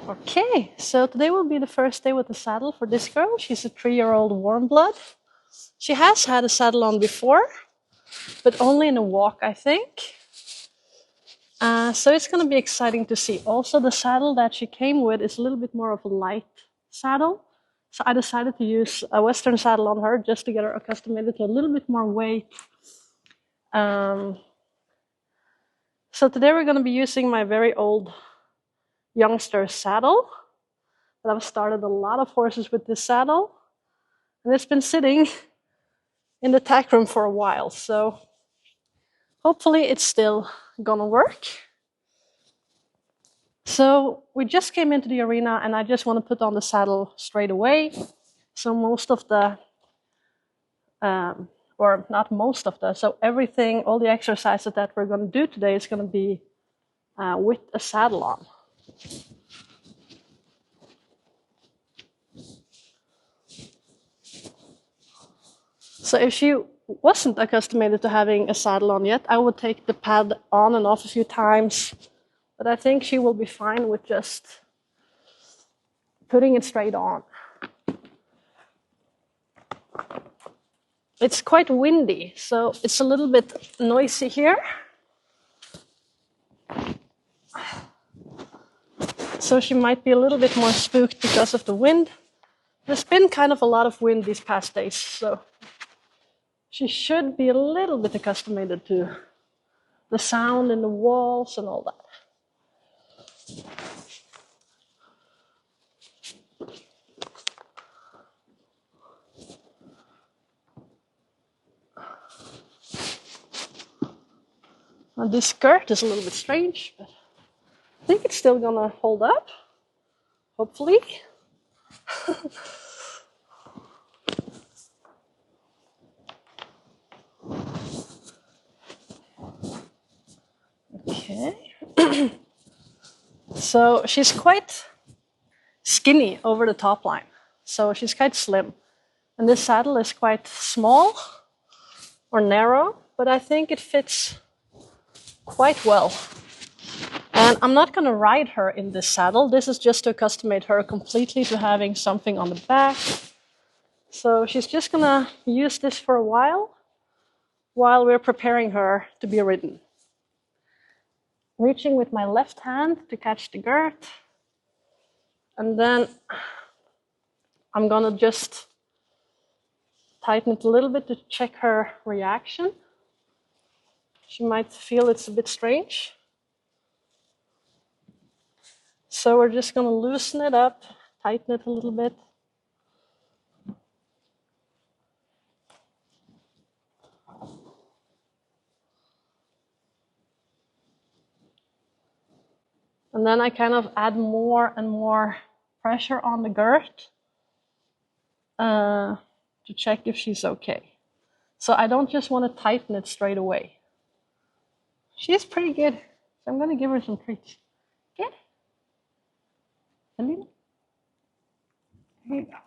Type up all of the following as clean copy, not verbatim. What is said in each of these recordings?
Okay, so today will be the first day with the saddle for this girl. She's a 3-year-old warmblood. She has had a saddle on before, but only in a walk, I think. So it's going to be exciting to see. Also, the saddle that she came with is a little bit more of a light saddle. So I decided to use a Western saddle on her just to get her accustomed to a little bit more weight. So today we're going to be using my very old youngster saddle. I've started a lot of horses with this saddle, and it's been sitting in the tack room for a while, so hopefully it's still gonna work. So we just came into the arena, and I just want to put on the saddle straight away. So most of the, or not most of the, so everything, all the exercises that we're going to do today is going to be with a saddle on. So if she wasn't accustomed to having a saddle on yet, I would take the pad on and off a few times. But I think she will be fine with just putting it straight on. It's quite windy, so it's a little bit noisy here. So she might be a little bit more spooked because of the wind. There's been kind of a lot of wind these past days, so she should be a little bit accustomed to the sound in the walls and all that. Now this girth is a little bit strange, but I think it's still gonna hold up, hopefully. Okay. So she's quite skinny over the top line. So she's quite slim. And this saddle is quite small or narrow, but I think it fits quite well. And I'm not going to ride her in this saddle. This is just to accustom her completely to having something on the back. So she's just going to use this for a while we're preparing her to be ridden. Reaching with my left hand to catch the girth. And then I'm going to just tighten it a little bit to check her reaction. She might feel it's a bit strange. So we're just going to loosen it up, tighten it a little bit. And then I kind of add more and more pressure on the girth to check if she's okay. So I don't just want to tighten it straight away. She's pretty good, so I'm going to give her some treats. Good? Fellina? There you go.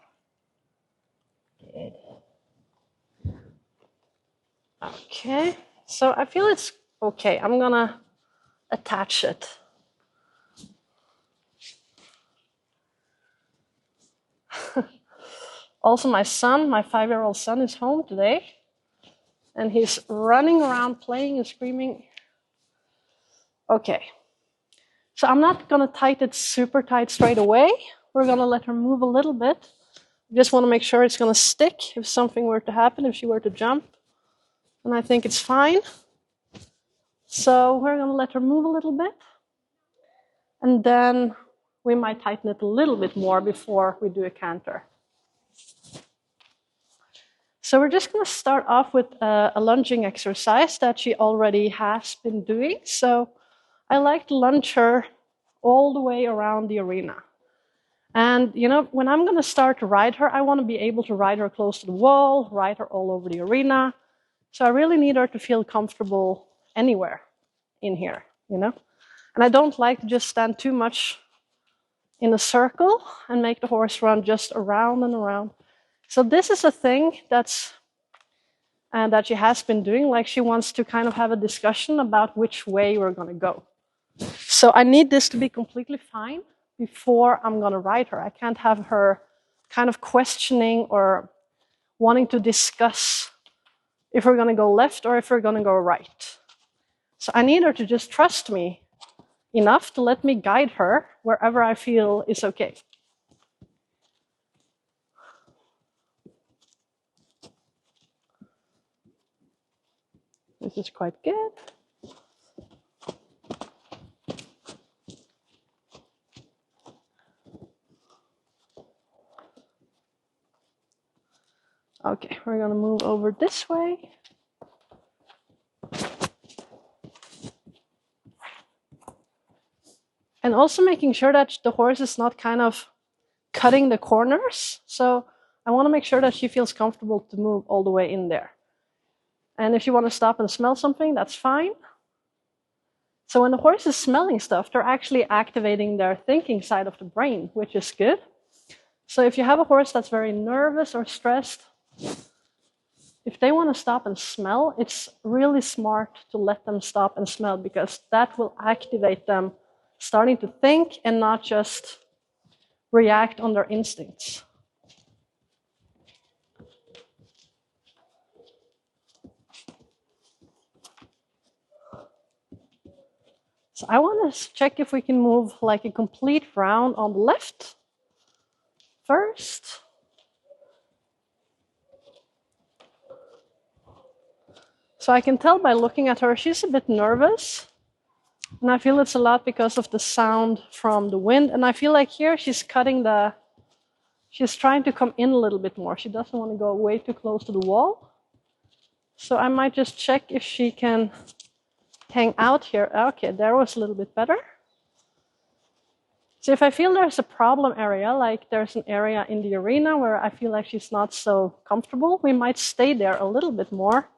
Good. Okay, so I feel it's okay. I'm going to attach it. Also, my son, my 5-year-old son, is home today, and he's running around playing and screaming. Okay, so I'm not going to tighten it super tight straight away. We're going to let her move a little bit. Just want to make sure it's going to stick if something were to happen, if she were to jump. And I think it's fine. So we're going to let her move a little bit. And then we might tighten it a little bit more before we do a canter. So we're just going to start off with a lunging exercise that she already has been doing. So I like to lunge her all the way around the arena. And, you know, when I'm going to start to ride her, I want to be able to ride her close to the wall, ride her all over the arena. So I really need her to feel comfortable anywhere in here, you know. And I don't like to just stand too much in a circle and make the horse run just around and around. So this is a thing that she has been doing, like she wants to kind of have a discussion about which way we're going to go. So I need this to be completely fine before I'm going to ride her. I can't have her kind of questioning or wanting to discuss if we're going to go left or if we're going to go right. So I need her to just trust me enough to let me guide her wherever I feel is okay. This is quite good. Okay, we're going to move over this way. And also making sure that the horse is not kind of cutting the corners. So I want to make sure that she feels comfortable to move all the way in there. And if you want to stop and smell something, that's fine. So when the horse is smelling stuff, they're actually activating their thinking side of the brain, which is good. So if you have a horse that's very nervous or stressed, if they want to stop and smell, it's really smart to let them stop and smell, because that will activate them starting to think and not just react on their instincts. So I want to check if we can move like a complete round on the left first. So I can tell by looking at her, she's a bit nervous. And I feel it's a lot because of the sound from the wind. And I feel like here she's she's trying to come in a little bit more. She doesn't want to go way too close to the wall. So I might just check if she can hang out here. Okay, there was a little bit better. So if I feel there's a problem area, like there's an area in the arena where I feel like she's not so comfortable, we might stay there a little bit more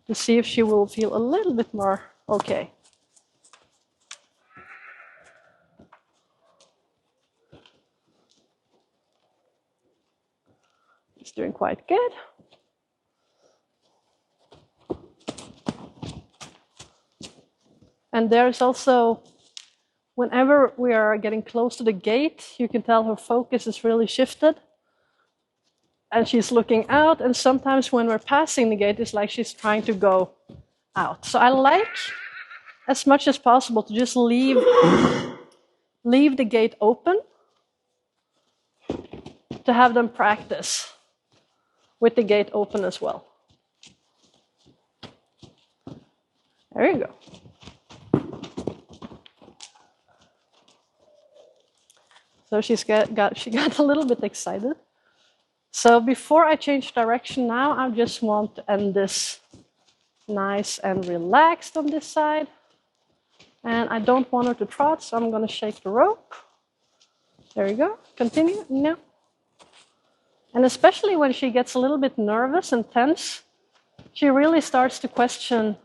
to see if she will feel a little bit more okay. She's doing quite good. And there's also, whenever we are getting close to the gate, you can tell her focus is really shifted. And she's looking out, and sometimes when we're passing the gate, it's like she's trying to go out. So I like, as much as possible, to just leave the gate open to have them practice with the gate open as well. There you go. So she got a little bit excited. So before I change direction now, I just want to end this nice and relaxed on this side. And I don't want her to trot, so I'm going to shake the rope. There you go. Continue. No. And especially when she gets a little bit nervous and tense, she really starts to question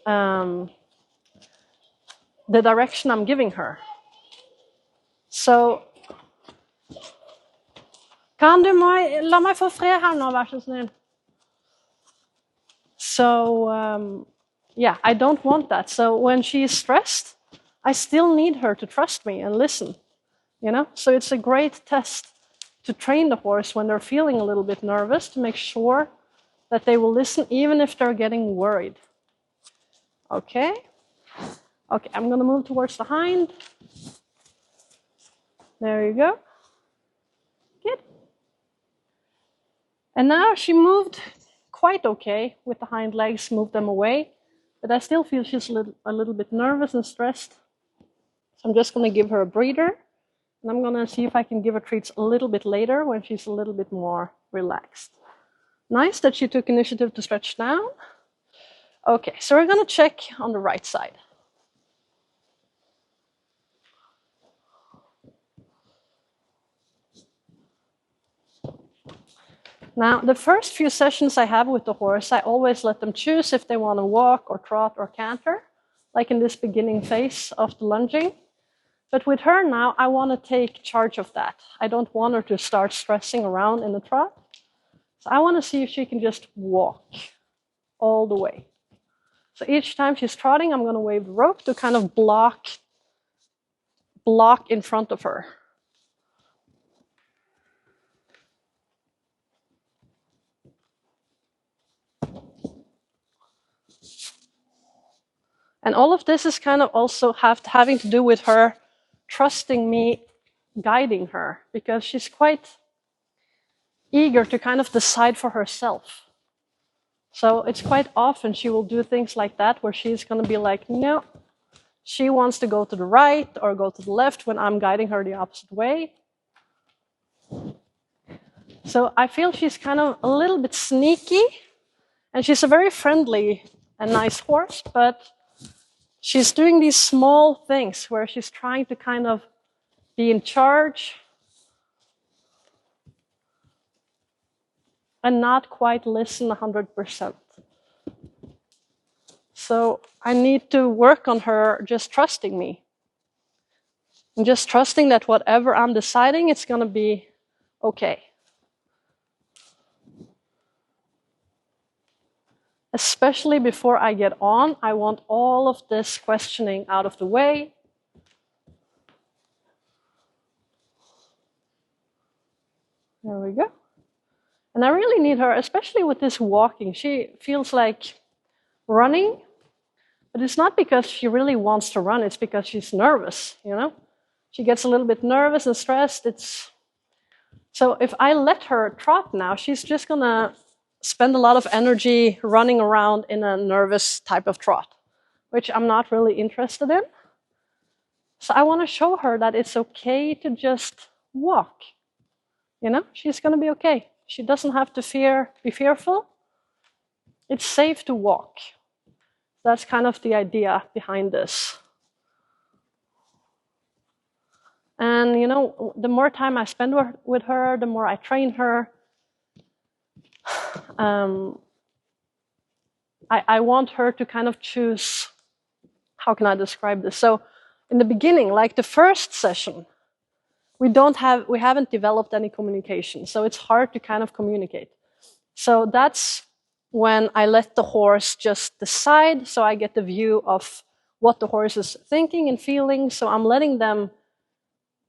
the direction I'm giving her. So, la meg få fred her nå, vær så snill. So, yeah, I don't want that. So when she's stressed, I still need her to trust me and listen, you know? So it's a great test to train the horse when they're feeling a little bit nervous, to make sure that they will listen even if they're getting worried. Okay? Okay, I'm going to move towards the hind. There you go. Good. And now she moved quite okay with the hind legs, moved them away. But I still feel she's a little bit nervous and stressed. So I'm just going to give her a breather. And I'm going to see if I can give her treats a little bit later when she's a little bit more relaxed. Nice that she took initiative to stretch down. Okay, so we're going to check on the right side. Now, the first few sessions I have with the horse, I always let them choose if they want to walk or trot or canter, like in this beginning phase of the lunging. But with her now, I want to take charge of that. I don't want her to start stressing around in the trot. So I want to see if she can just walk all the way. So each time she's trotting, I'm going to wave the rope to kind of block block in front of her. And all of this is kind of also having to do with her trusting me, guiding her, because she's quite eager to kind of decide for herself. So it's quite often she will do things like that, where she's going to be like, no, she wants to go to the right or go to the left when I'm guiding her the opposite way. So I feel she's kind of a little bit sneaky, and she's a very friendly and nice horse, but she's doing these small things where she's trying to kind of be in charge and not quite listen 100%. So I need to work on her just trusting me. And just trusting that whatever I'm deciding, it's going to be okay. Especially before I get on, I want all of this questioning out of the way. There we go. And I really need her, especially with this walking. She feels like running, but it's not because she really wants to run, it's because she's nervous, you know? She gets a little bit nervous and stressed. So if I let her trot now, she's just going to spend a lot of energy running around in a nervous type of trot, which I'm not really interested in. So I want to show her that it's okay to just walk. You know, she's going to be okay. She doesn't have to be fearful. It's safe to walk. That's kind of the idea behind this. And, you know, the more time I spend with her, the more I train her. I want her to kind of choose, how can I describe this? So in the beginning, like the first session, we haven't developed any communication. So it's hard to kind of communicate. So that's when I let the horse just decide. So I get the view of what the horse is thinking and feeling. So I'm letting them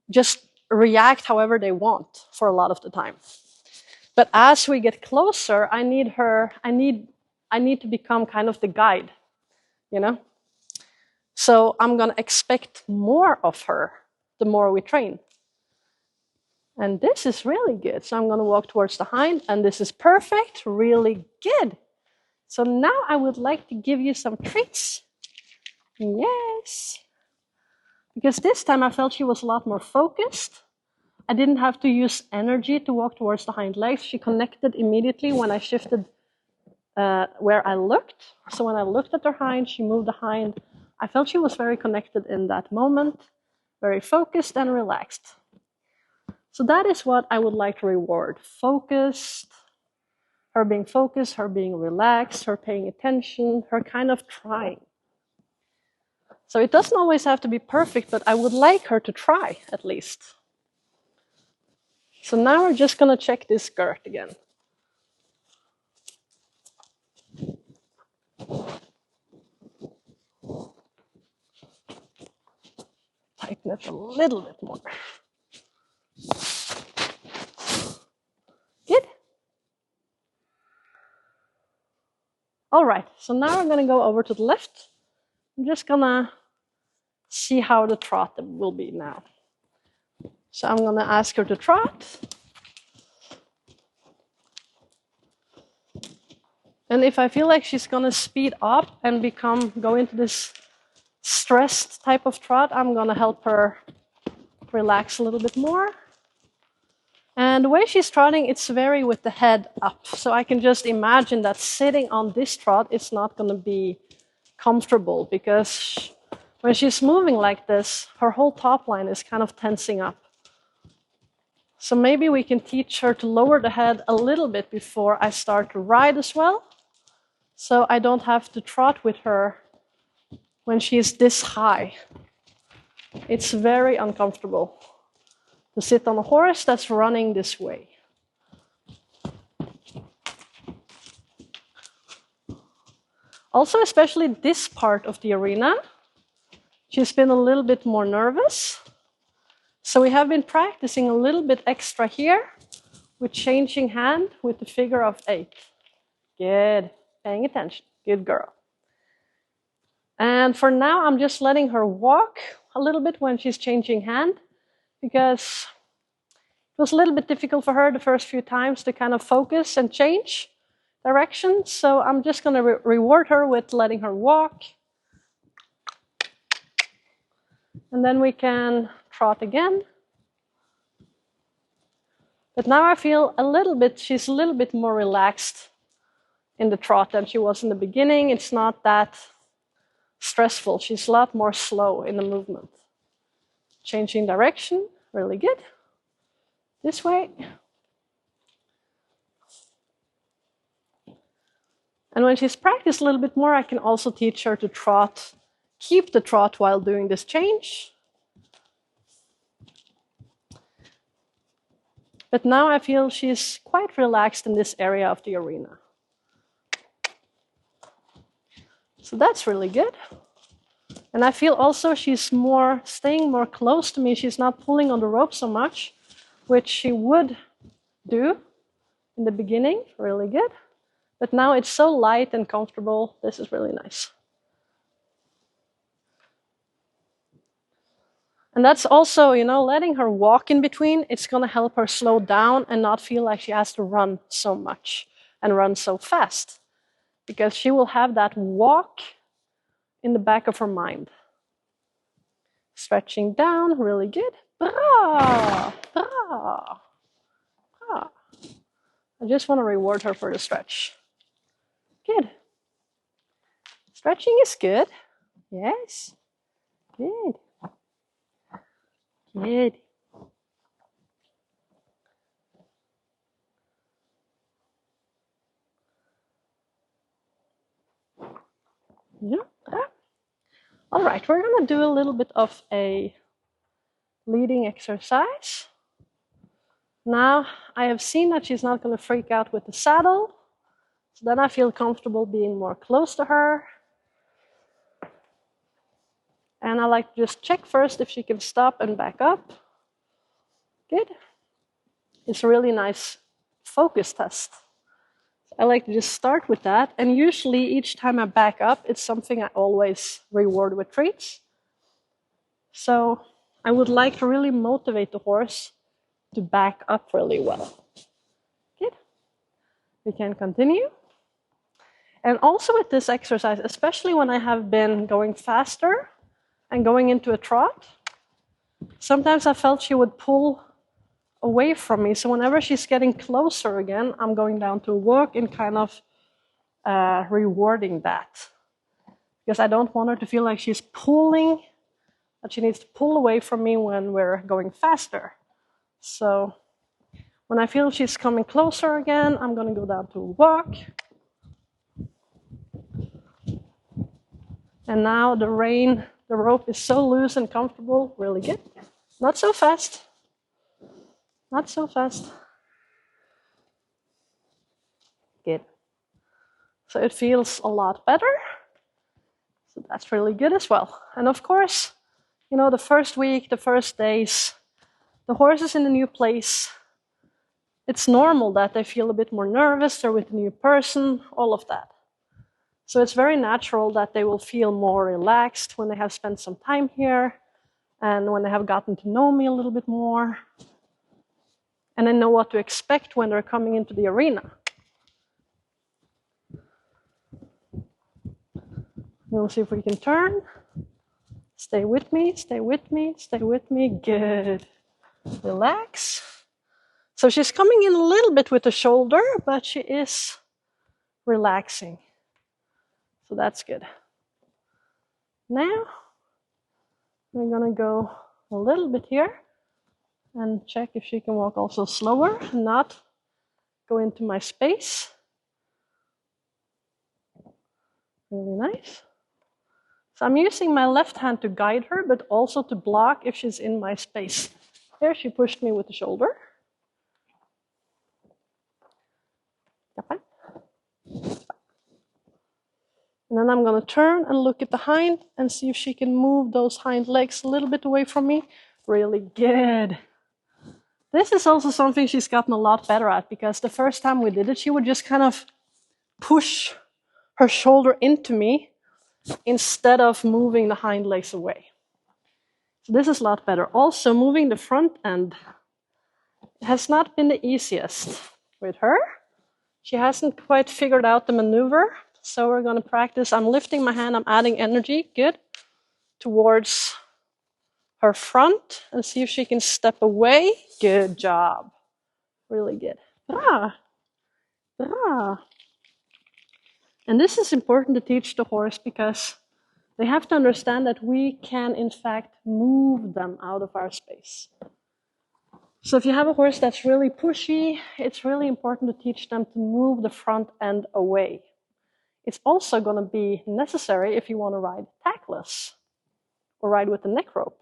just react however they want for a lot of the time. But as we get closer, I need to become kind of the guide, you know? So I'm going to expect more of her the more we train. And this is really good. So I'm going to walk towards the hind, and this is perfect, really good. So now I would like to give you some treats. Yes. Because this time I felt she was a lot more focused. I didn't have to use energy to walk towards the hind legs. She connected immediately when I shifted where I looked. So when I looked at her hind, she moved the hind. I felt she was very connected in that moment, very focused and relaxed. So that is what I would like to reward. Focused, her being relaxed, her paying attention, her kind of trying. So it doesn't always have to be perfect, but I would like her to try, at least. So now we're just going to check this girth again. Tighten it a little bit more. Good. All right, so now we're going to go over to the left. I'm just going to see how the trot will be now. So I'm going to ask her to trot. And if I feel like she's going to speed up and go into this stressed type of trot, I'm going to help her relax a little bit more. And the way she's trotting, it's very with the head up. So I can just imagine that sitting on this trot is not going to be comfortable, because when she's moving like this, her whole top line is kind of tensing up. So maybe we can teach her to lower the head a little bit before I start to ride as well. So I don't have to trot with her when she's this high. It's very uncomfortable to sit on a horse that's running this way. Also, especially this part of the arena, she's been a little bit more nervous. So we have been practicing a little bit extra here with changing hand with the figure of 8. Good. Paying attention. Good girl. And for now, I'm just letting her walk a little bit when she's changing hand, because it was a little bit difficult for her the first few times to kind of focus and change direction. So I'm just going to reward her with letting her walk. And then we can trot again. But now I feel she's a little bit more relaxed in the trot than she was in the beginning. It's not that stressful. She's a lot more slow in the movement. Changing direction, really good. This way. And when she's practiced a little bit more, I can also teach her to trot, keep the trot while doing this change. But now I feel she's quite relaxed in this area of the arena. So that's really good. And I feel also she's staying more close to me. She's not pulling on the rope so much, which she would do in the beginning. Really good. But now it's so light and comfortable. This is really nice. And that's also, letting her walk in between. It's going to help her slow down and not feel like she has to run so much and run so fast. Because she will have that walk in the back of her mind. Stretching down, really good. Bra, bra, bra. I just want to reward her for the stretch. Good. Stretching is good. Yes. Good. Good. Yeah. All right, we're going to do a little bit of a leading exercise. Now, I have seen that she's not going to freak out with the saddle. So then I feel comfortable being more close to her. And I like to just check first if she can stop and back up. Good. It's a really nice focus test. I like to just start with that. And usually each time I back up, it's something I always reward with treats. So I would like to really motivate the horse to back up really well. Good. We can continue. And also with this exercise, especially when I have been going faster and going into a trot, sometimes I felt she would pull away from me. So whenever she's getting closer again, I'm going down to a walk and kind of rewarding that. Because I don't want her to feel like she's pulling, that she needs to pull away from me when we're going faster. So when I feel she's coming closer again, I'm going to go down to a walk. And now the rope is so loose and comfortable, really good. Not so fast. Not so fast. Good. So it feels a lot better. So that's really good as well. And of course, the first week, the first days, the horse is in a new place. It's normal that they feel a bit more nervous. They're with a new person, all of that. So it's very natural that they will feel more relaxed when they have spent some time here and when they have gotten to know me a little bit more. And they know what to expect when they're coming into the arena. We'll see if we can turn. Stay with me, stay with me, stay with me. Good. Relax. So she's coming in a little bit with the shoulder, but she is relaxing. So that's good. Now, we're going to go a little bit here and check if she can walk also slower, not go into my space. Really nice. So I'm using my left hand to guide her, but also to block if she's in my space. There, she pushed me with the shoulder. And then I'm going to turn and look at the hind and see if she can move those hind legs a little bit away from me Really good. This is also something she's gotten a lot better at, because the first time we did it, she would just kind of push her shoulder into me instead of moving the hind legs away. So this is a lot better. Also, moving the front end has not been the easiest with her. She hasn't quite figured out the maneuver, so we're going to practice. I'm lifting my hand, I'm adding energy, good, towards her front, and see if she can step away. Good job. Really good. Bra. Bra. And this is important to teach the horse, because they have to understand that we can, in fact, move them out of our space. So if you have a horse that's really pushy, it's really important to teach them to move the front end away. It's also going to be necessary if you want to ride tackless or ride with the neck rope.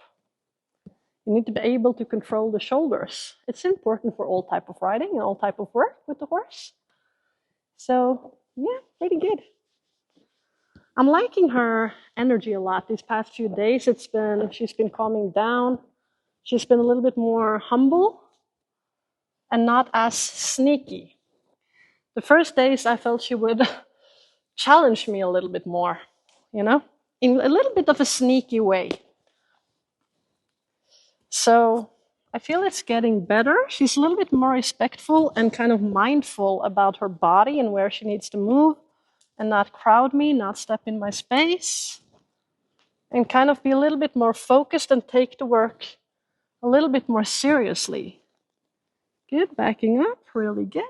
You need to be able to control the shoulders. It's important for all type of riding and all type of work with the horse. So, yeah, pretty good. I'm liking her energy a lot these past few days. She's been calming down. She's been a little bit more humble and not as sneaky. The first days I felt she would challenge me a little bit more, in a little bit of a sneaky way. So I feel it's getting better. She's a little bit more respectful and kind of mindful about her body and where she needs to move and not crowd me, not step in my space, and kind of be a little bit more focused and take the work a little bit more seriously. Good, backing up, really good.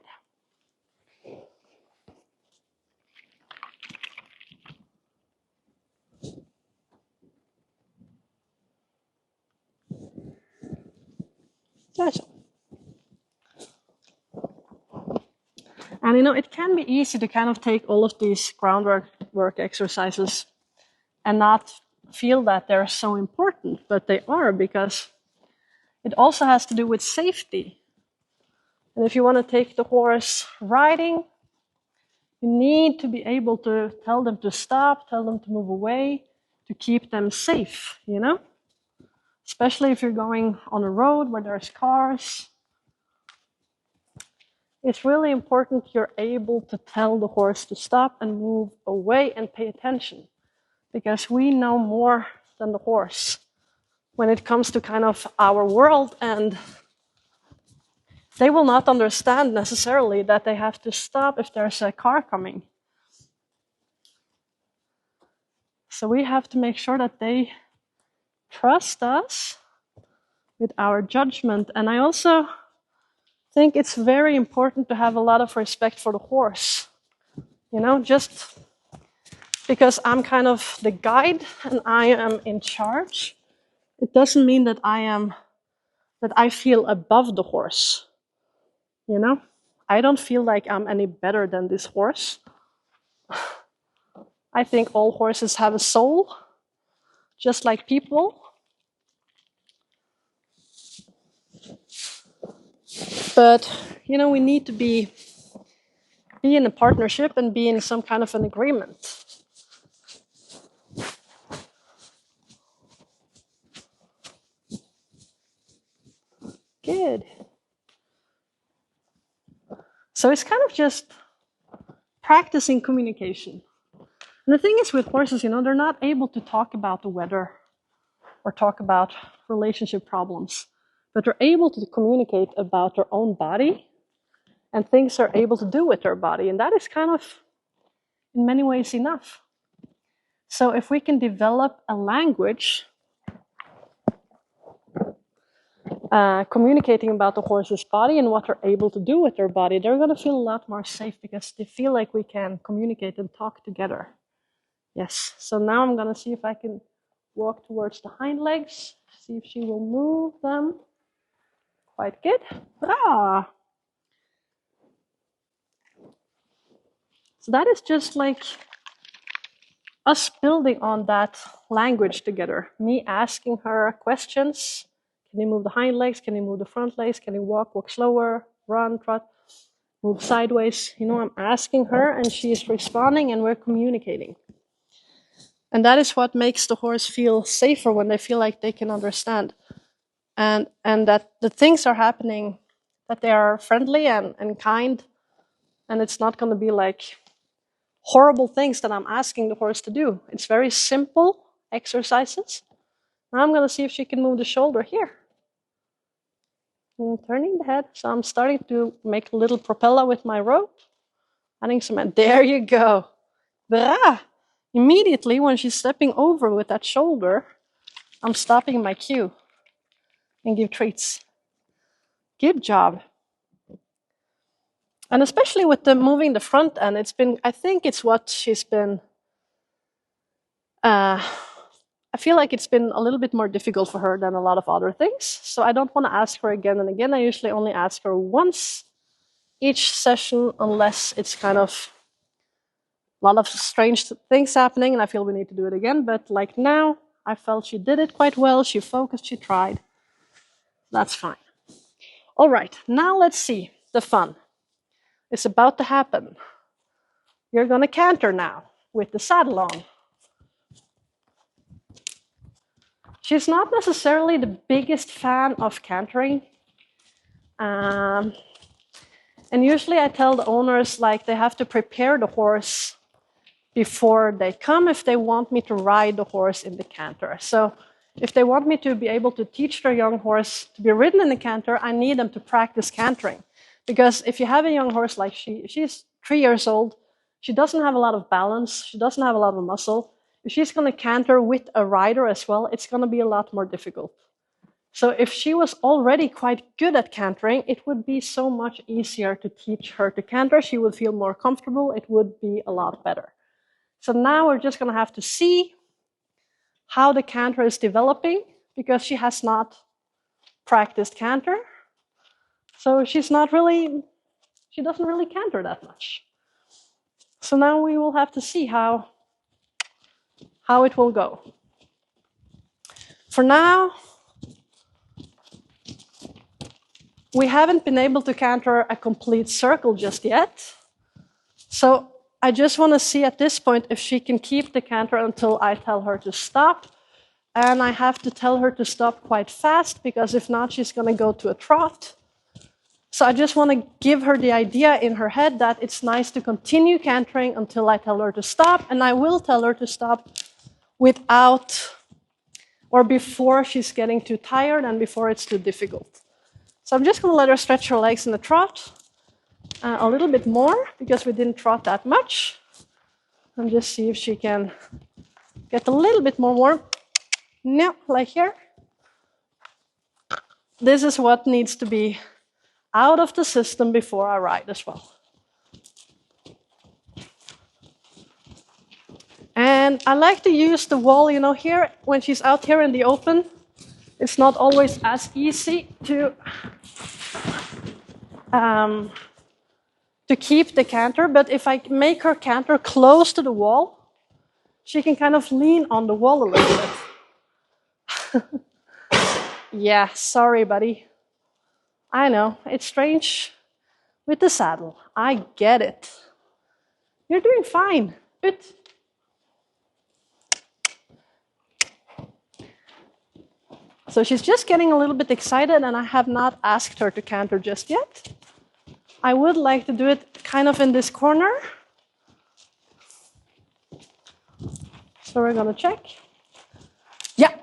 And it can be easy to kind of take all of these groundwork exercises and not feel that they're so important, but they are, because it also has to do with safety. And if you want to take the horse riding, you need to be able to tell them to stop, tell them to move away, to keep them safe, Especially if you're going on a road where there's cars. It's really important you're able to tell the horse to stop and move away and pay attention, because we know more than the horse when it comes to kind of our world, and they will not understand necessarily that they have to stop if there's a car coming. So we have to make sure that they trust us with our judgment. And I also think it's very important to have a lot of respect for the horse. Just because I'm kind of the guide and I am in charge, it doesn't mean that I feel above the horse. I don't feel like I'm any better than this horse. I think all horses have a soul, just like people. But, we need to be in a partnership and be in some kind of an agreement. Good. So it's kind of just practicing communication. And the thing is with horses, they're not able to talk about the weather or talk about relationship problems, but they're able to communicate about their own body and things they're able to do with their body. And that is kind of, in many ways, enough. So if we can develop a language communicating about the horse's body and what they're able to do with their body, they're going to feel a lot more safe, because they feel like we can communicate and talk together. Yes, so now I'm going to see if I can walk towards the hind legs, see if she will move them. Quite good. Ah. So that is just like us building on that language together. Me asking her questions. Can you move the hind legs? Can you move the front legs? Can you walk slower, run, trot, move sideways? I'm asking her and she is responding and we're communicating. And that is what makes the horse feel safer, when they feel like they can understand. and that the things are happening, that they are friendly and kind, and it's not going to be like horrible things that I'm asking the horse to do. It's very simple exercises. Now I'm going to see if she can move the shoulder here. And turning the head, so I'm starting to make a little propeller with my rope. Adding some, there you go. Bra! Immediately when she's stepping over with that shoulder, I'm stopping my cue and give treats. Good job. And especially with the moving the front end, I think it's what she's been, I feel like it's been a little bit more difficult for her than a lot of other things. So I don't want to ask her again and again. I usually only ask her once each session, unless it's kind of a lot of strange things happening and I feel we need to do it again. But like now, I felt she did it quite well. She focused, she tried. That's fine. All right, now let's see the fun. It's about to happen. You're going to canter now with the saddle on. She's not necessarily the biggest fan of cantering. And usually I tell the owners like they have to prepare the horse before they come if they want me to ride the horse in the canter. So if they want me to be able to teach their young horse to be ridden in the canter, I need them to practice cantering. Because if you have a young horse like she's 3 years old, she doesn't have a lot of balance, she doesn't have a lot of muscle. If she's going to canter with a rider as well, it's going to be a lot more difficult. So if she was already quite good at cantering, it would be so much easier to teach her to canter. She would feel more comfortable. It would be a lot better. So now we're just going to have to see how the canter is developing, because she has not practiced canter. So she doesn't really canter that much. So now we will have to see how it will go. For now, we haven't been able to canter a complete circle just yet. So I just want to see at this point if she can keep the canter until I tell her to stop. And I have to tell her to stop quite fast, because if not, she's going to go to a trot. So I just want to give her the idea in her head that it's nice to continue cantering until I tell her to stop. And I will tell her to stop without or before she's getting too tired and before it's too difficult. So I'm just going to let her stretch her legs in the trot a little bit more, because we didn't trot that much. And just see if she can get a little bit more warm. No, like here. This is what needs to be out of the system before I ride as well. And I like to use the wall, here, when she's out here in the open, it's not always as easy to keep the canter, but if I make her canter close to the wall, she can kind of lean on the wall a little bit. Yeah, sorry, buddy. I know, it's strange with the saddle. I get it. You're doing fine. Good. So she's just getting a little bit excited, and I have not asked her to canter just yet. I would like to do it kind of in this corner. So we're going to check. Yeah.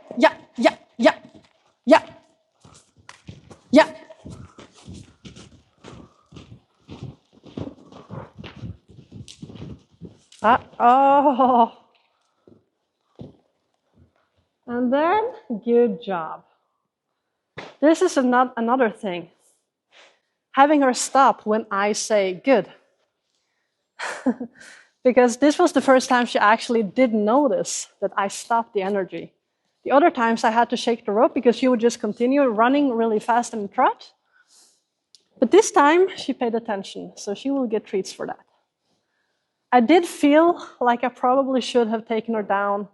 Oh. And then, good job. This is another thing. Having her stop when I say good. Because this was the first time she actually did notice that I stopped the energy. The other times I had to shake the rope because she would just continue running really fast in the trot. But this time she paid attention, so she will get treats for that. I did feel like I probably should have taken her down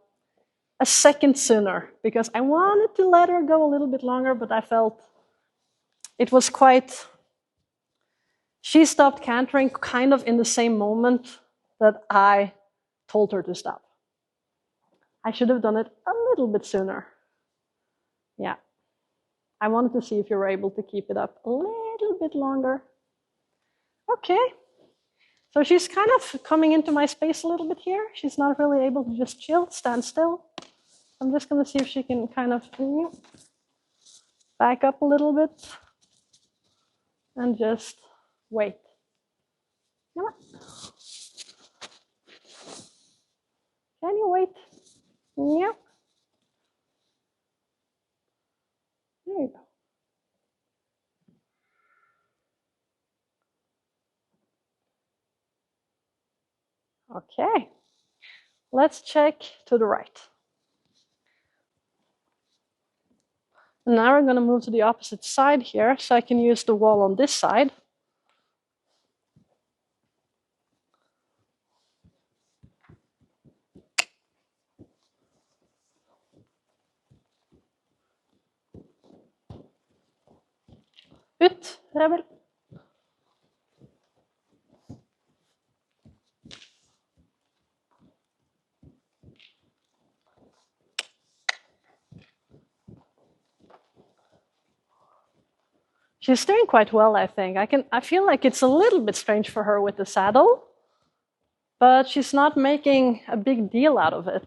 a second sooner, because I wanted to let her go a little bit longer, but I felt it was quite... She stopped cantering kind of in the same moment that I told her to stop. I should have done it a little bit sooner. Yeah. I wanted to see if you were able to keep it up a little bit longer. Okay. So she's kind of coming into my space a little bit here. She's not really able to just chill, stand still. I'm just going to see if she can kind of back up a little bit and just wait. Come on. Can you wait? Yeah. There you go. Okay. Let's check to the right. And now we're going to move to the opposite side here, so I can use the wall on this side. Ut, rebel. She's doing quite well, I think. I feel like it's a little bit strange for her with the saddle, but she's not making a big deal out of it.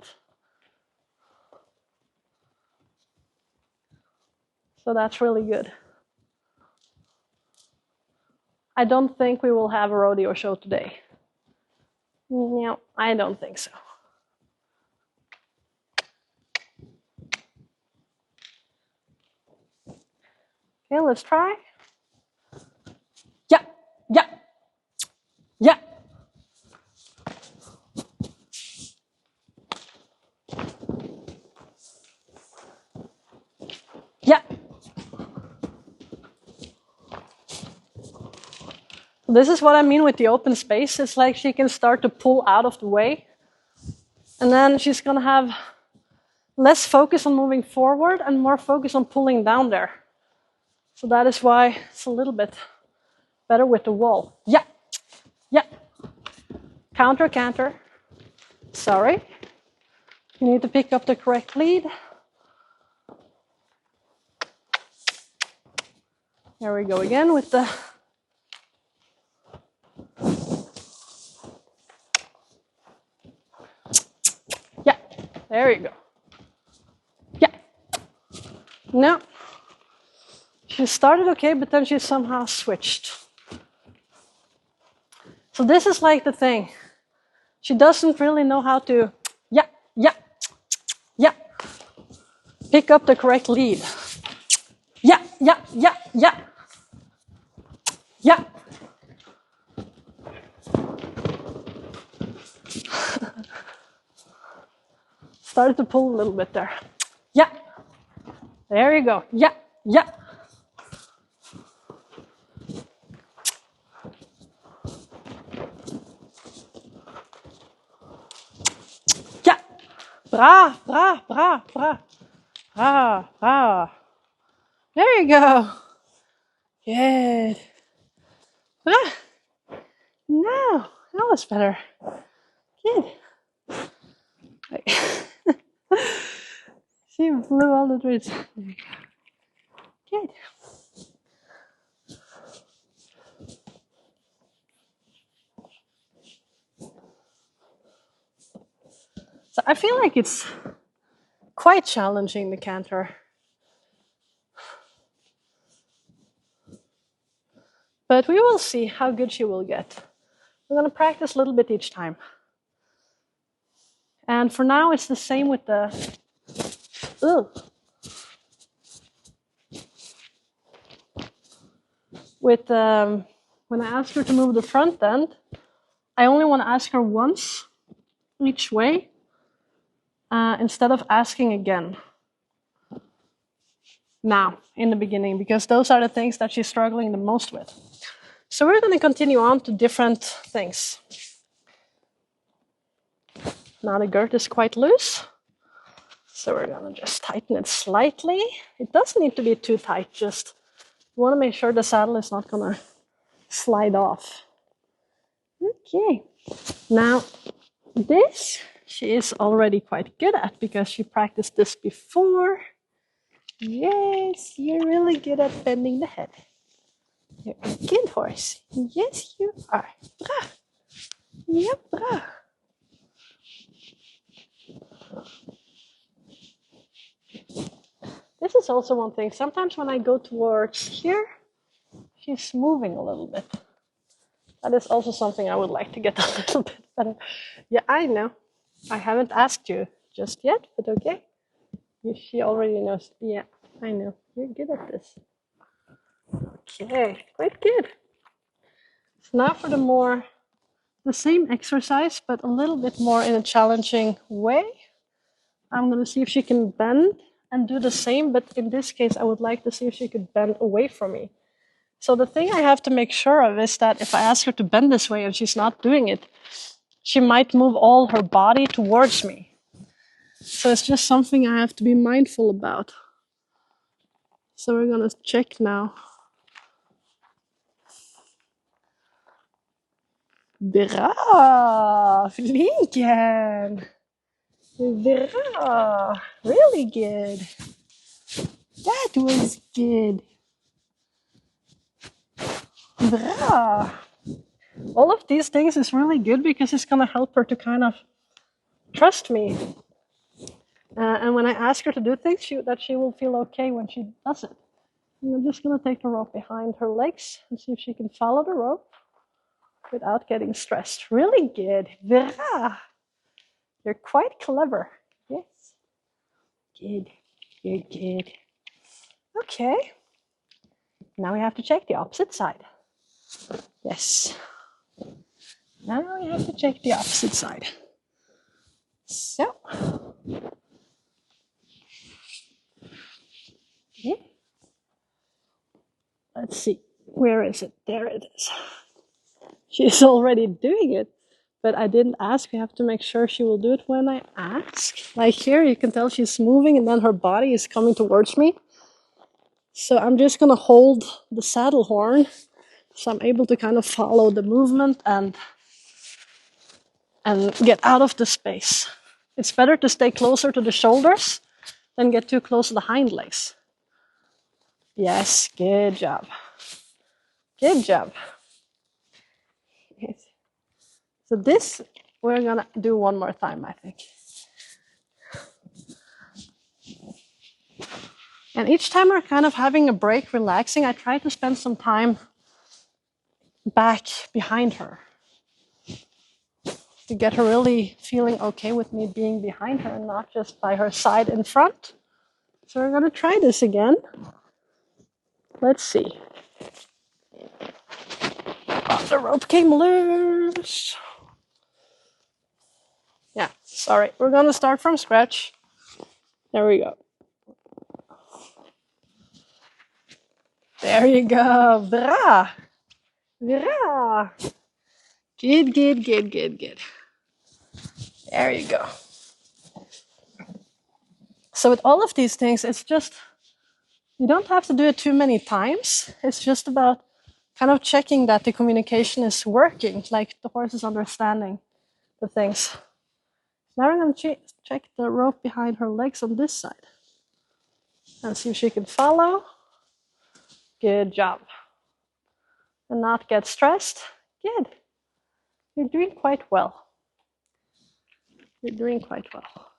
So that's really good. I don't think we will have a rodeo show today. No, I don't think so. Okay, let's try. Yeah, yeah, yeah. Yeah. This is what I mean with the open space. It's like she can start to pull out of the way. And then she's going to have less focus on moving forward and more focus on pulling down there. So that is why it's a little bit better with the wall. Yeah, yeah. Counter, canter. Sorry. You need to pick up the correct lead. There we go again with the... Yeah, there you go. Yeah. No. She started okay, but then she somehow switched. So this is like the thing. She doesn't really know how to, yeah, yeah, yeah. Pick up the correct lead. Yeah, yeah, yeah, yeah. Yeah. Started to pull a little bit there. Yeah. There you go. Yeah, yeah. Yeah. Bra, bra, bra, bra. Bra, bra. There you go. Good. Bra. No, that was better. Good. She blew all the roots. There you go. Good. So I feel like it's quite challenging, the canter. But we will see how good she will get. I'm going to practice a little bit each time. And for now, it's the same with the... With when I ask her to move the front end, I only want to ask her once each way instead of asking again now in the beginning, because those are the things that she's struggling the most with. So we're going to continue on to different things. Now the girth is quite loose, so we're going to just tighten it slightly. It doesn't need to be too tight, just you want to make sure the saddle is not going to slide off. Okay, now this she is already quite good at because she practiced this before. Yes, you're really good at bending the head. You're a good horse. Yes, you are. Bra. Yep, bra. This is also one thing. Sometimes when I go towards here, she's moving a little bit. That is also something I would like to get a little bit better. Yeah, I know. I haven't asked you just yet, but okay. She already knows. Yeah, I know. You're good at this. Okay, quite good. So now for the same exercise, but a little bit more in a challenging way. I'm going to see if she can bend and do the same, but in this case, I would like to see if she could bend away from me. So the thing I have to make sure of is that if I ask her to bend this way and she's not doing it, she might move all her body towards me. So it's just something I have to be mindful about. So we're going to check now. Bra! Flinken! Bra! Really good. That was good. Bra! All of these things is really good because it's going to help her to kind of trust me. And when I ask her to do things, that she will feel okay when she does it. And I'm just going to take the rope behind her legs and see if she can follow the rope without getting stressed. Really good. Bra! You're quite clever. Yes. Good. Good, good. Okay. Now we have to check the opposite side. Yes. Now we have to check the opposite side. So. Yeah. Let's see. Where is it? There it is. She's already doing it. But I didn't ask. We have to make sure she will do it when I ask. Like here, you can tell she's moving and then her body is coming towards me. So I'm just going to hold the saddle horn so I'm able to kind of follow the movement and get out of the space. It's better to stay closer to the shoulders than get too close to the hind legs. Yes, good job. Good job. Yes. So this we're going to do one more time, I think. And each time we're kind of having a break, relaxing, I try to spend some time back behind her to get her really feeling okay with me being behind her and not just by her side in front. So we're going to try this again. Let's see. Oh, the rope came loose. Yeah, sorry. We're going to start from scratch. There we go. There you go. Bra. Bra. Good, good, good, good, good. There you go. So with all of these things, it's just, you don't have to do it too many times. It's just about kind of checking that the communication is working, like the horse is understanding the things. Now we're going to check the rope behind her legs on this side and see if she can follow. Good job. And not get stressed. Good. You're doing quite well. You're doing quite well.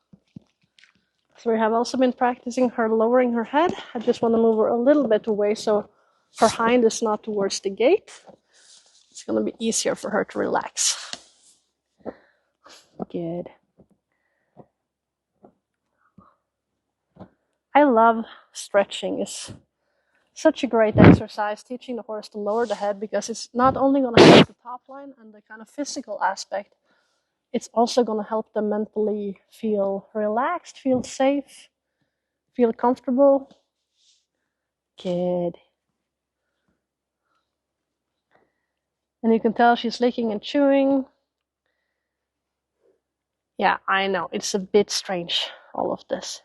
So we have also been practicing her lowering her head. I just want to move her a little bit away so her hind is not towards the gate. It's going to be easier for her to relax. Good. I love stretching. It's such a great exercise, teaching the horse to lower the head, because it's not only going to help the top line and the kind of physical aspect, it's also going to help them mentally feel relaxed, feel safe, feel comfortable. Good. And you can tell she's licking and chewing. Yeah, I know. It's a bit strange, all of this.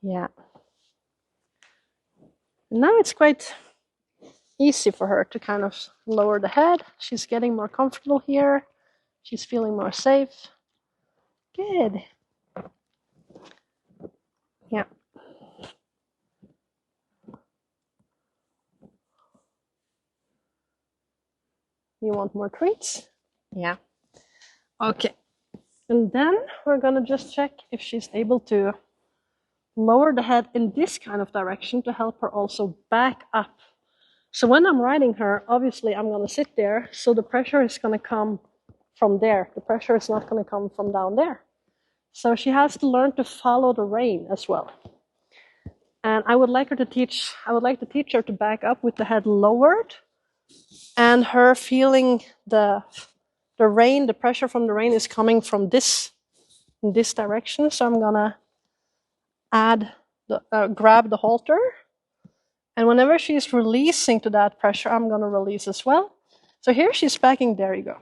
Yeah. Now it's quite easy for her to kind of lower the head. She's getting more comfortable here. She's feeling more safe. Good. Yeah. You want more treats? Yeah. Okay. And then we're going to just check if she's able to lower the head in this kind of direction to help her also back up. So when I'm riding her, obviously I'm going to sit there, so the pressure is going to come from there. The pressure is not going to come from down there. So she has to learn to follow the rein as well. And I would like to teach her to back up with the head lowered and her feeling the rein, the pressure from the rein is coming from in this direction. So I'm gonna grab the halter, and whenever she's releasing to that pressure, I'm gonna release as well. So here she's backing, there you go.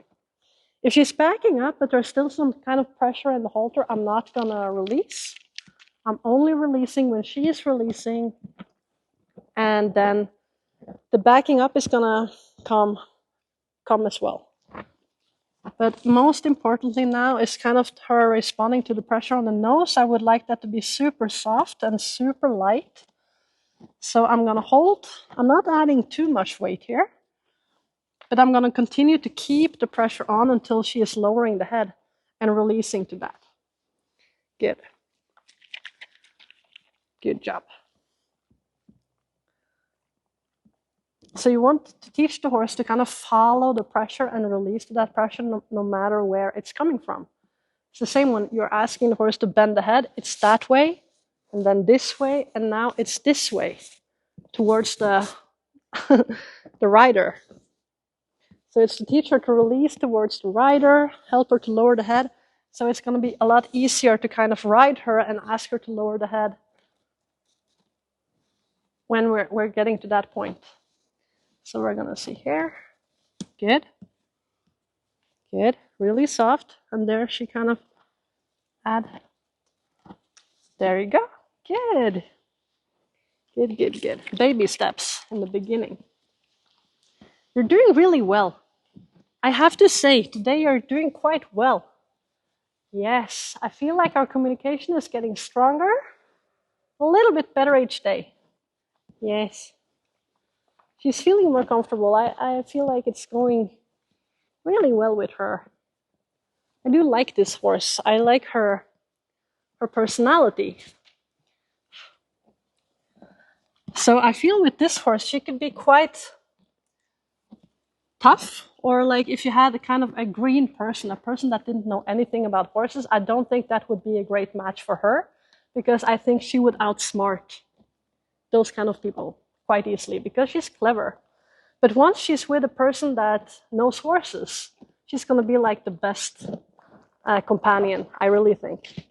If she's backing up, but there's still some kind of pressure in the halter, I'm not gonna release. I'm only releasing when she is releasing, and then the backing up is gonna come as well. But most importantly now is kind of her responding to the pressure on the nose. I would like that to be super soft and super light. So I'm gonna hold. I'm not adding too much weight here, but I'm gonna continue to keep the pressure on until she is lowering the head and releasing to that. Good. Good job. So you want to teach the horse to kind of follow the pressure and release to that pressure no matter where it's coming from. It's the same when you're asking the horse to bend the head. It's that way, and then this way, and now it's this way towards the, the rider. So it's to teach her to release towards the rider, help her to lower the head. So it's going to be a lot easier to kind of ride her and ask her to lower the head when we're getting to that point. So we're going to see here. Good. Good. Really soft. And there she kind of there you go. Good. Good, good, good. Baby steps in the beginning. You're doing really well. I have to say, today you're doing quite well. Yes, I feel like our communication is getting stronger. A little bit better each day. Yes. She's feeling more comfortable. I feel like it's going really well with her. I do like this horse. I like her personality. So I feel with this horse, she could be quite tough. Or like if you had a kind of a green person, a person that didn't know anything about horses, I don't think that would be a great match for her, because I think she would outsmart those kind of people quite easily, because she's clever. But once she's with a person that knows horses, she's going to be like the best companion, I really think.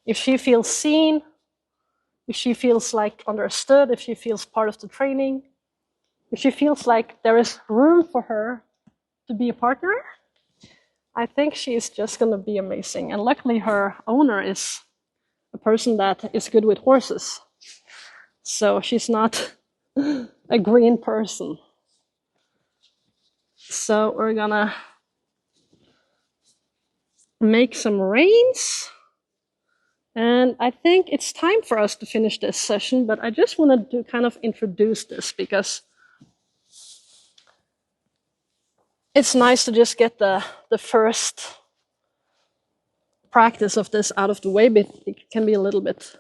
If she feels seen, if she feels like understood, if she feels part of the training, if she feels like there is room for her to be a partner, I think she's just going to be amazing. And luckily her owner is a person that is good with horses. So she's not a green person. So we're gonna make some reins. And I think it's time for us to finish this session, but I just wanted to kind of introduce this because it's nice to just get the first practice of this out of the way, but it can be a little bit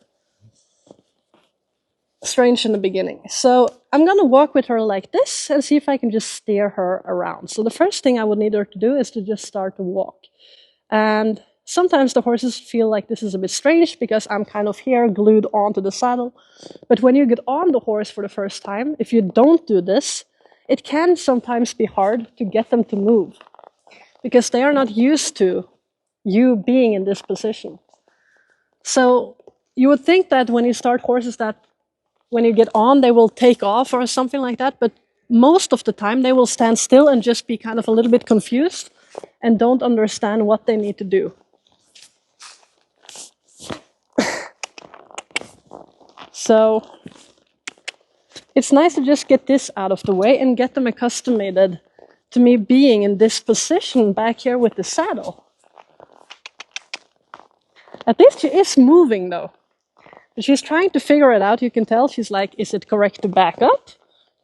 strange in the beginning. So I'm going to walk with her like this and see if I can just steer her around. So the first thing I would need her to do is to just start to walk. And sometimes the horses feel like this is a bit strange because I'm kind of here glued onto the saddle. But when you get on the horse for the first time, if you don't do this, it can sometimes be hard to get them to move because they are not used to you being in this position. So you would think that when you start horses that when you get on, they will take off or something like that. But most of the time, they will stand still and just be kind of a little bit confused and don't understand what they need to do. So it's nice to just get this out of the way and get them accustomed to me being in this position back here with the saddle. At least she is moving, though. She's trying to figure it out. You can tell she's like, is it correct to back up?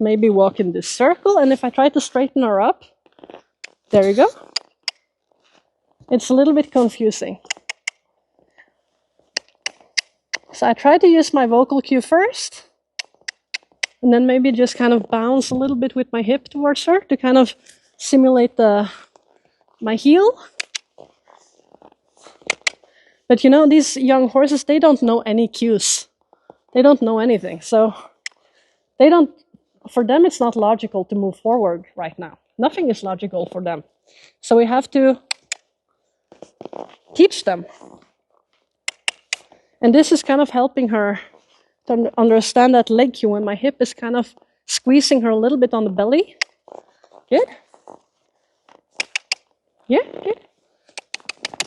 maybe walk in this circle, and if I try to straighten her up, there you go. It's a little bit confusing. So I try to use my vocal cue first, and then maybe just kind of bounce a little bit with my hip towards her to kind of simulate my heel. But you know, these young horses, they don't know any cues. They don't know anything. So for them, it's not logical to move forward right now. Nothing is logical for them. So we have to teach them. And this is kind of helping her to understand that leg cue when my hip is kind of squeezing her a little bit on the belly. Good. Yeah, good.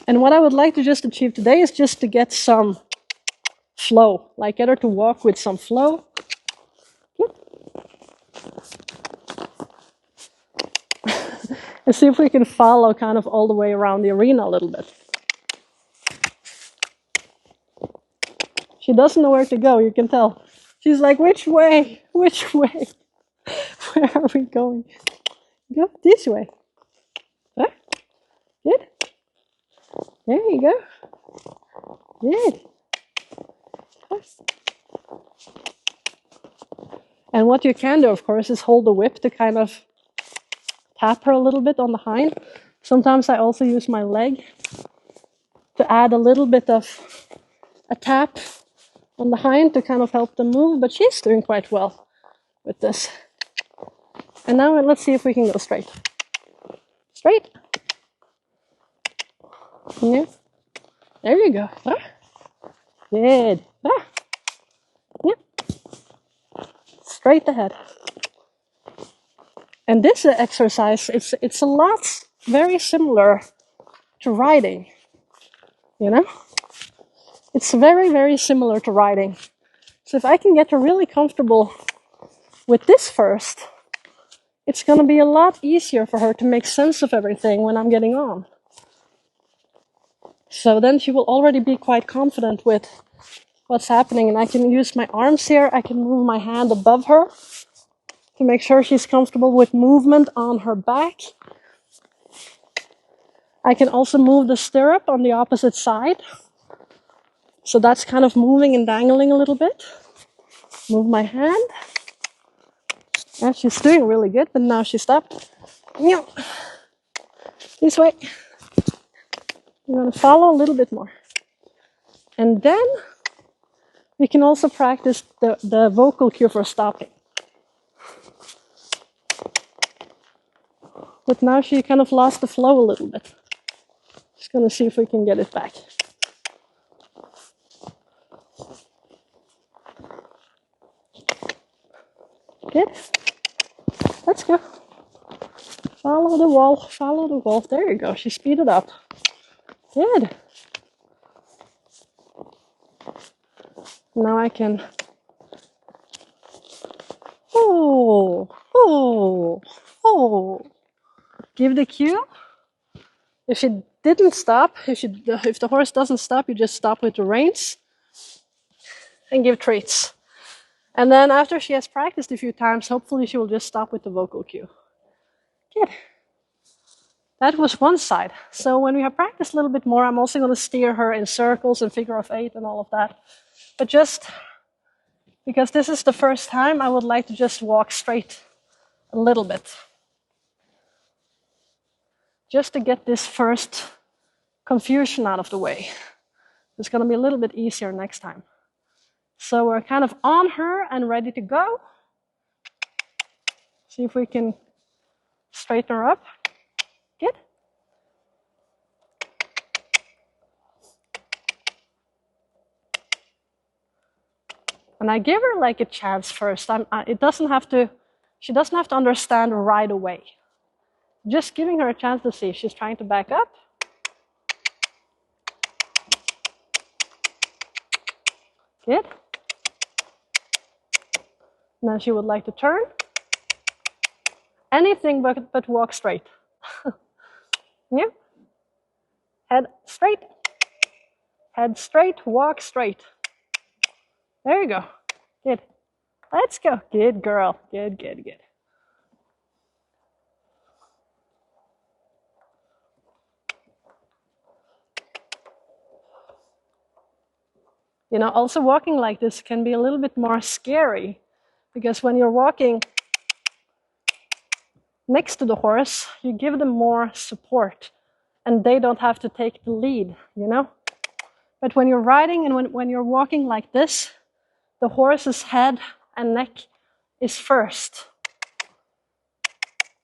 And what I would like to just achieve today is just to get some flow, like get her to walk with some flow. Good. And see if we can follow kind of all the way around the arena a little bit. She doesn't know where to go, you can tell. She's like, which way? Which way? Where are we going? Go this way. Huh? Good. There you go. Good. And what you can do, of course, is hold the whip to kind of tap her a little bit on the hind. Sometimes I also use my leg to add a little bit of a tap on the hind to kind of help them move, but she's doing quite well with this. And now let's see if we can go straight. Straight. Yeah. There you go. Good. Yeah. Straight ahead. And this exercise, it's a lot very similar to riding. You know? It's very, very similar to riding. So if I can get her really comfortable with this first, it's going to be a lot easier for her to make sense of everything when I'm getting on. So then she will already be quite confident with what's happening, and I can use my arms here. I can move my hand above her to make sure she's comfortable with movement on her back. I can also move the stirrup on the opposite side. So that's kind of moving and dangling a little bit. Move my hand. Yeah, she's doing really good, but now she stopped. This way. I'm going to follow a little bit more. And then we can also practice the vocal cue for stopping. But now she kind of lost the flow a little bit. Just going to see if we can get it back. Good. Let's go. Follow the wall, follow the wall. There you go. She speeded up. Good. Now I can. Oh. Give the cue. If she didn't stop, if the horse doesn't stop, you just stop with the reins and give treats. And then after she has practiced a few times, hopefully she will just stop with the vocal cue. Good. That was one side. So when we have practiced a little bit more, I'm also going to steer her in circles and figure of 8 and all of that. But just because this is the first time, I would like to just walk straight a little bit. Just to get this first confusion out of the way. It's going to be a little bit easier next time. So we're kind of on her and ready to go. See if we can straighten her up. Good. And I give her like a chance first. She doesn't have to understand right away. Just giving her a chance to see. She's trying to back up. Good. Now she would like to turn. Anything but walk straight. Yeah. Head straight. Head straight, walk straight. There you go. Good. Let's go. Good girl. Good, good, good. You know, also walking like this can be a little bit more scary because when you're walking next to the horse, you give them more support and they don't have to take the lead, you know? But when you're riding and when you're walking like this, the horse's head and neck is first.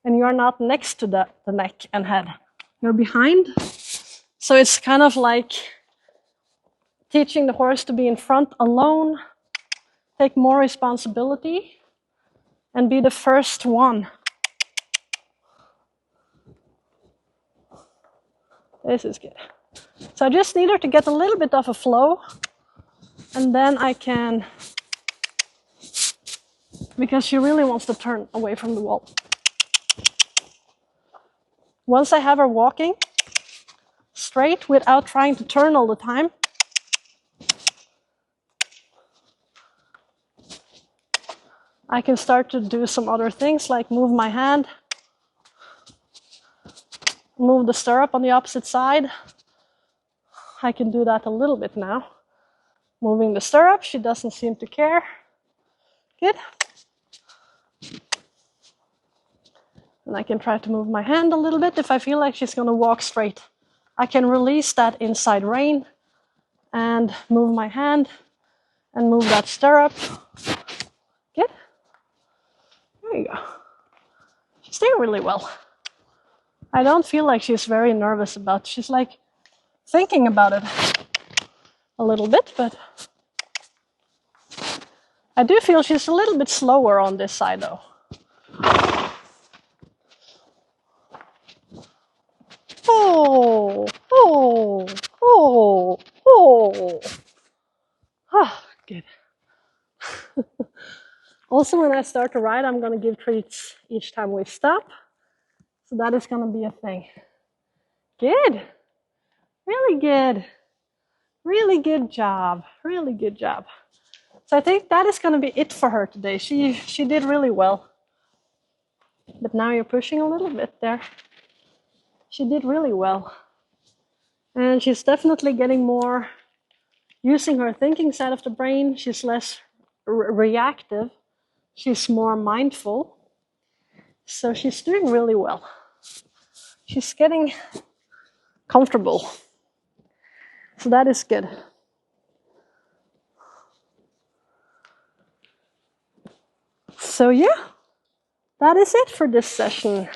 And you're not next to the neck and head. You're behind. So it's kind of like teaching the horse to be in front alone, take more responsibility, and be the first one. This is good. So I just need her to get a little bit of a flow, and then I can, because she really wants to turn away from the wall. Once I have her walking straight without trying to turn all the time, I can start to do some other things like move my hand, move the stirrup on the opposite side. I can do that a little bit now. Moving the stirrup, she doesn't seem to care. Good. And I can try to move my hand a little bit if I feel like she's going to walk straight. I can release that inside rein and move my hand and move that stirrup. Good. There you go. She's doing really well. I don't feel like she's very nervous about it. She's like thinking about it a little bit, but I do feel she's a little bit slower on this side though. Oh, oh, oh, oh. Ah, good. Also, when I start to ride, I'm going to give treats each time we stop. So that is going to be a thing. Good. Really good. Really good job. Really good job. So I think that is going to be it for her today. She did really well. But now you're pushing a little bit there. She did really well. And she's definitely getting more, using her thinking side of the brain. She's less reactive. She's more mindful. So she's doing really well. She's getting comfortable. So that is good. So yeah, that is it for this session.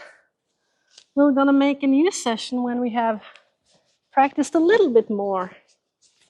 We're going to make a new session when we have practiced a little bit more.